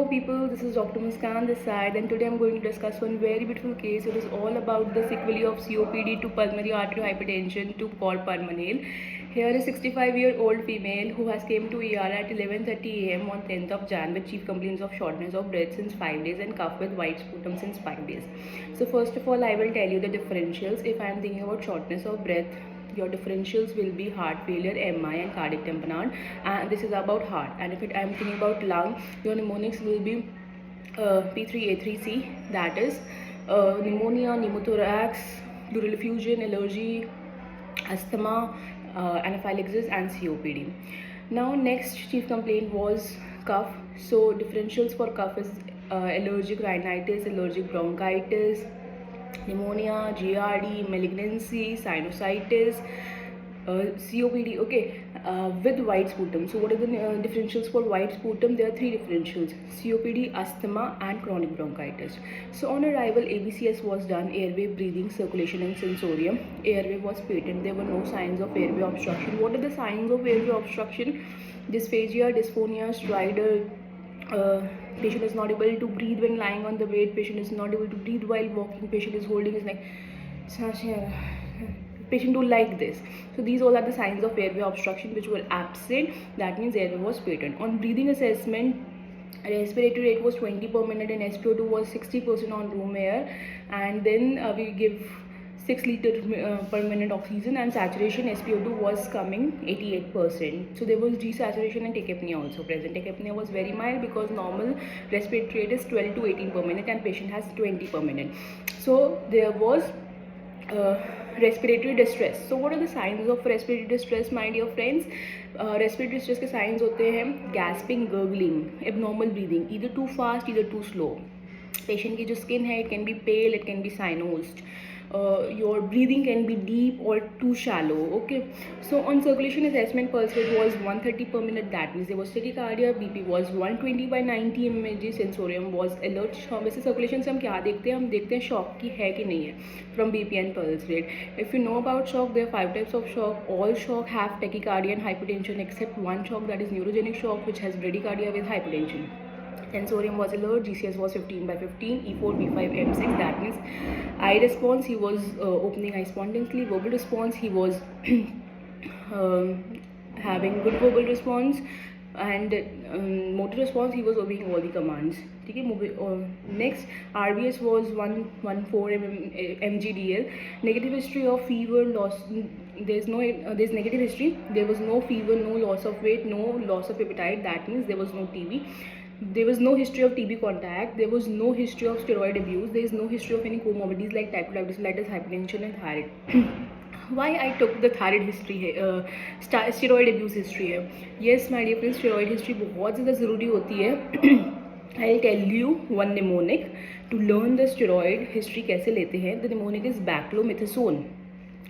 people, this is Dr. Muskaan this side, and today I'm going to discuss one very beautiful case. It is all about the sequelae of COPD to pulmonary arterial hypertension to called Pulmonale. Here is a 65-year-old female who has came to ER at 11:30 a.m. on 10th of Jan with chief complaints of shortness of breath since 5 days and cough with white sputum since 5 days. So first of all, I will tell you the differentials. If I am thinking about shortness of breath, your differentials will be heart failure, MI and cardiac tamponade, and this is about heart. And if I am thinking about lung, your mnemonics will be P3A3C, that is pneumonia, pneumothorax, pleural effusion, allergy, asthma, anaphylaxis and COPD. Now next chief complaint was cough. So differentials for cough is allergic rhinitis, allergic bronchitis, pneumonia, GRD, malignancy, sinusitis, COPD, okay, with white sputum. So what are the differentials for white sputum? There are three differentials: COPD, asthma and chronic bronchitis. So on arrival, ABCS was done, airway, breathing, circulation and sensorium. Airway was patent. There were no signs of airway obstruction. What are the signs of airway obstruction? Dysphagia, dysphonia, stridor, patient is not able to breathe when lying on the bed, patient is not able to breathe while walking, patient is holding his neck, patient don't like this. So these all are the signs of airway obstruction which were absent. That means airway was patent. On breathing assessment, respiratory rate was 20 per minute and SpO2 was 60% on room air, and then we give 6 liters per minute oxygen, and saturation SpO2 was coming 88%. So there was desaturation and tachypnea also present. Tachypnea was very mild because normal respiratory rate is 12 to 18 per minute and patient has 20 per minute. So there was respiratory distress. So what are the signs of respiratory distress, my dear friends? Respiratory distress के signs होते हैं gasping, gurgling, abnormal breathing, either too fast, either too slow. Patient की जो skin है, it can be pale, it can be cyanosed. Your breathing can be deep or too shallow. Okay, so on circulation assessment, pulse rate was 130 per minute, that means there was tachycardia. BP was 120 by 90 mg. Sensorium was alert. वैसे circulation से हम क्या देखते हैं? हम देखते हैं shock की है कि नहीं है from BP and pulse rate. If you know about shock, there are 5 types of shock. All shock have tachycardia and hypertension except one shock, that is neurogenic shock, which has bradycardia with hypertension. Sensorium was alert, GCS was 15 by 15, E4, B5, M6, that means eye response, he was opening eye spontaneously. Verbal response, he was having good verbal response, and motor response, he was obeying all the commands. Next, RBS was 114 mgdl. Negative history of fever, loss, there's negative history. There was no fever, no loss of weight, no loss of appetite, that means there was no TB. There was no history of TB contact. There was no history of steroid abuse. There is no history of any comorbidities like type 2 diabetes, hypertension and thyroid. Why I took the thyroid history है, steroid abuse history है. Yes my dear friends, steroid history बहुत ज़्यादा ज़रूरी होती है. I'll tell you one mnemonic to learn the steroid history कैसे लेते हैं. The mnemonic is baclomethasone,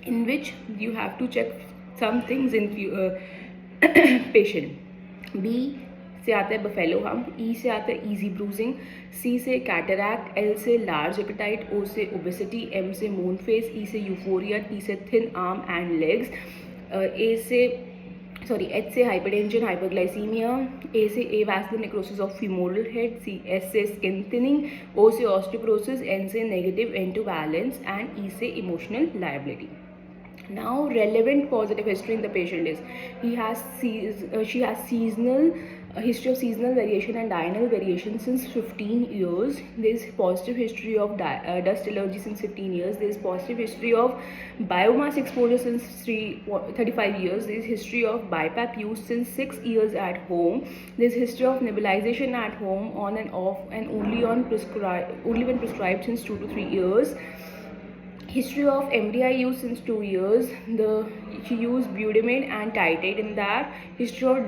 in which you have to check some things in patient. B से आता है बफेलो हम्प, ई से आता है ईजी ब्रूजिंग, सी से कैटरैक्ट, एल से लार्ज एपेटाइट, ओ से ओबेसिटी, एम से मून फेस, ई से यूफोरिया, टी से thin arm and legs, H से हाइपरटेंशन, हाइपरग्लाइसीमिया, ए से avascular necrosis of femoral head, C S से स्किन थिनिंग, ओ से ऑस्टियोपोरोसिस, एन से नेगेटिव एंटोवैलेंस एंड ई से emotional lability. Now relevant positive history in the patient is she has seasonal history of seasonal variation and diurnal variation since 15 years. There is positive history of dust allergy since 15 years. There is positive history of biomass exposure since 35 years. There is history of BiPAP use since 6 years at home. There is history of nebulization at home on and off and only when prescribed since 2 to 3 years. History of MDI use since 2 years. She used Budimate and Titrate in that. History of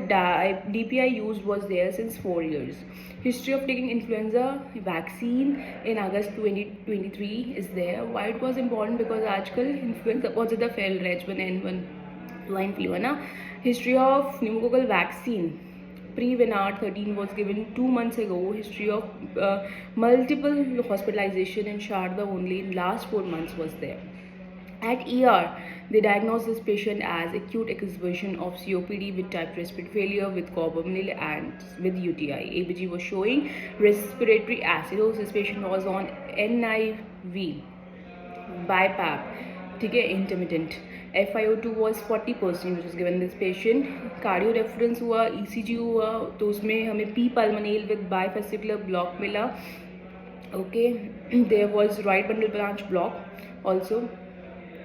DPI use was there since 4 years. History of taking influenza vaccine in August 2023 is there. Why it was important? Because आजकल influenza बहुत ज़्यादा फैल रहा है, H1N1 swine flu है ना. History of pneumococcal vaccine pre-Venard 13 was given 2 months ago. History of multiple hospitalization in Sharda only in last 4 months was there. At ER, they diagnosed this patient as acute exacerbation of COPD with type respiratory failure with Pulmonale and with UTI. ABG was showing respiratory acidosis. This patient was on NIV, BiPAP, ठीक है, intermittent. FiO2 was 40%, which was given this patient. Cardio reference हुआ, ECG हुआ, तो उसमें हमें P pulmonale with bifascicular block मिला. Okay, there was right bundle branch block also.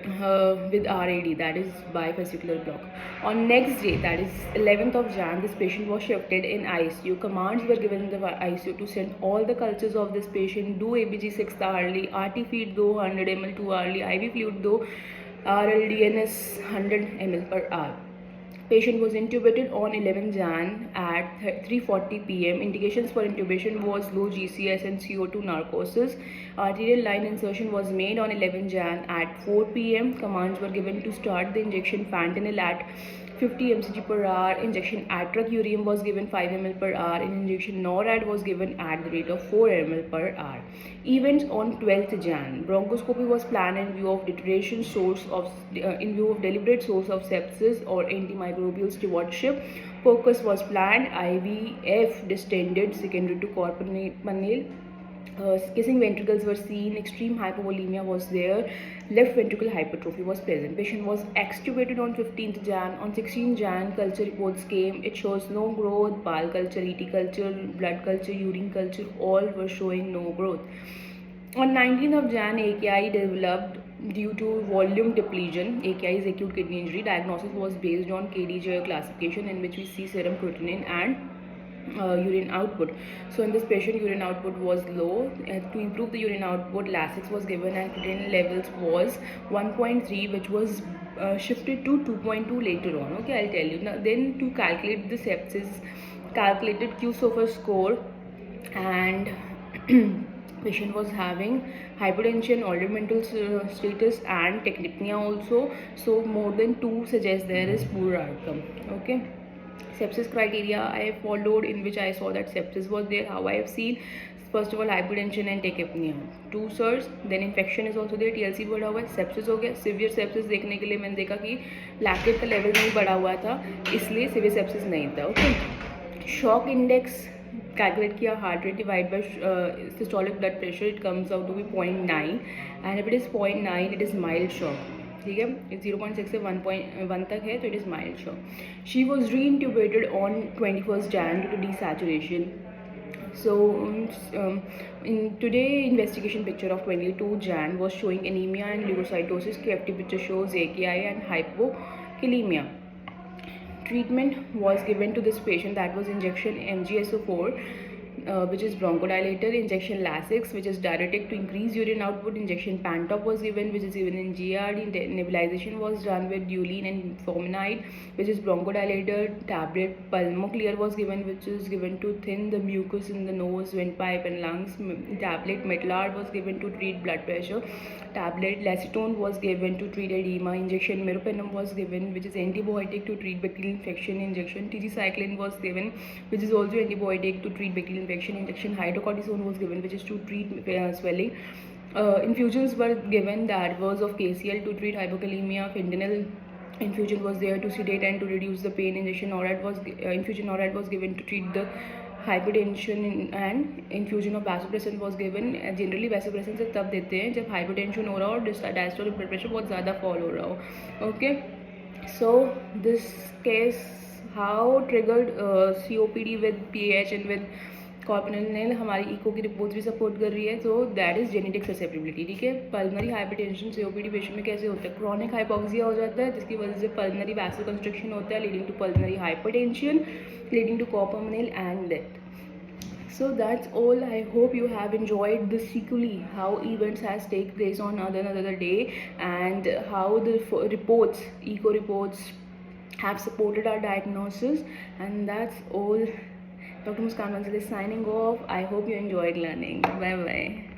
With RAD, that is bifascicular block. On next day, that is 11th of Jan, this patient was shifted in ICU. Commands were given in the ICU to send all the cultures of this patient, do ABG 6 hourly, RT feed do 100 ml 2 hourly, IV fluid do RLDNS 100 ml per hour. Patient was intubated on 11 Jan at 3:40 p.m. Indications for intubation was low GCS and CO2 narcosis. Arterial line insertion was made on 11 Jan at 4 p.m. Commands were given to start the injection fentanyl at 50 mcg per hour. Injection atracurium was given 5 ml per hour. And injection NORAD was given at the rate of 4 ml per hour. Events on 12th Jan. Bronchoscopy was planned in view of deliberate source of sepsis or antimicrobial stewardship. POCUS was planned. IVF distended secondary to Pulmonale. Kissing ventricles were seen, extreme hypovolemia was there, left ventricle hypertrophy was present. Patient was extubated on 15th Jan. On 16th Jan, culture reports came. It shows no growth, bowel culture, ET culture, blood culture, urine culture, all were showing no growth. On 19th of Jan, AKI developed due to volume depletion. AKI is acute kidney injury. Diagnosis was based on KDJ classification, in which we see serum creatinine and urine output. So in this patient, urine output was low. To improve the urine output, Lasix was given and creatinine levels was 1.3, which was shifted to 2.2 later on. Okay, I'll tell you. Now then, to calculate the sepsis, calculated Q-SOFA score, and patient was having hypertension, altered mental status and tachypnea also. So more than 2 suggests there is poor outcome. Okay. Sepsis criteria I followed, in which I saw that sepsis was there. How I have seen, first of all, hypertension and tachypnea, 2 SIRS, then infection is also there, TLC बढ़ा हुआ है, sepsis हो गया. Severe sepsis देखने के लिए मैंने देखा कि लैक्टेट का लेवल नहीं बढ़ा हुआ था, इसलिए severe sepsis नहीं था. ओके, शॉक इंडेक्स कैलकुलेट किया, heart rate divide by systolic blood pressure, it comes out to be 0.9 and if it is 0.9 it is mild shock. ठीक है, 0.6 से 1.1 तक है तो it is mild shock. She was reintubated on 21st Jan due to desaturation. So in today investigation picture of 22 Jan was showing anemia and leukocytosis. KFT picture shows AKI and hypokalemia. Treatment was given to this patient, that was injection MgSO4, which is bronchodilator, injection Lasix, which is diuretic to increase urine output, injection Pantop was given, which is given in GRD, nebulization was done with Dulene and Forminide, which is bronchodilator, tablet Pulmoclear was given, which is given to thin the mucus in the nose, windpipe and lungs, tablet Metlard was given to treat blood pressure, tablet Lacetone was given to treat edema, injection Meropenem was given, which is antibiotic to treat bacterial infection, injection Tigecycline was given, which is also antibiotic to treat bacterial infection, injection hydrocortisone was given, which is to treat swelling. Infusions were given, that was of KCl to treat hypokalemia, fentanyl infusion was there to sedate and to reduce the pain, injection infusion NORAD was given to treat the hypertension, and infusion of vasopressin was given. Generally vasopressin से तब देते हैं जब hypertension हो रहा हो और diastolic blood pressure बहुत ज़्यादा fall हो रहा हो. Okay, so this case how triggered COPD with PAH and with Pulmonale हमारी इको की रिपोर्ट्स भी सपोर्ट कर रही है. तो दैट इज़ जेनेटिक ससेप्टिबिलिटी. ठीक है, पल्मनरी हाइपरटेंशन COPD पेशेंट में कैसे होता है, क्रॉनिक हाइपोक्सिया हो जाता है जिसकी वजह से पल्मनरी वैसल कंस्ट्रक्शन होता है, leading to pulmonary hypertension, leading to Pulmonale and death. So that's all. I hope you have enjoyed the sequelae, how events has take place on another day, and how the reports, eco reports, have supported our diagnosis. And that's all. Dr. Muskaan is signing off. I hope you enjoyed learning. Bye bye.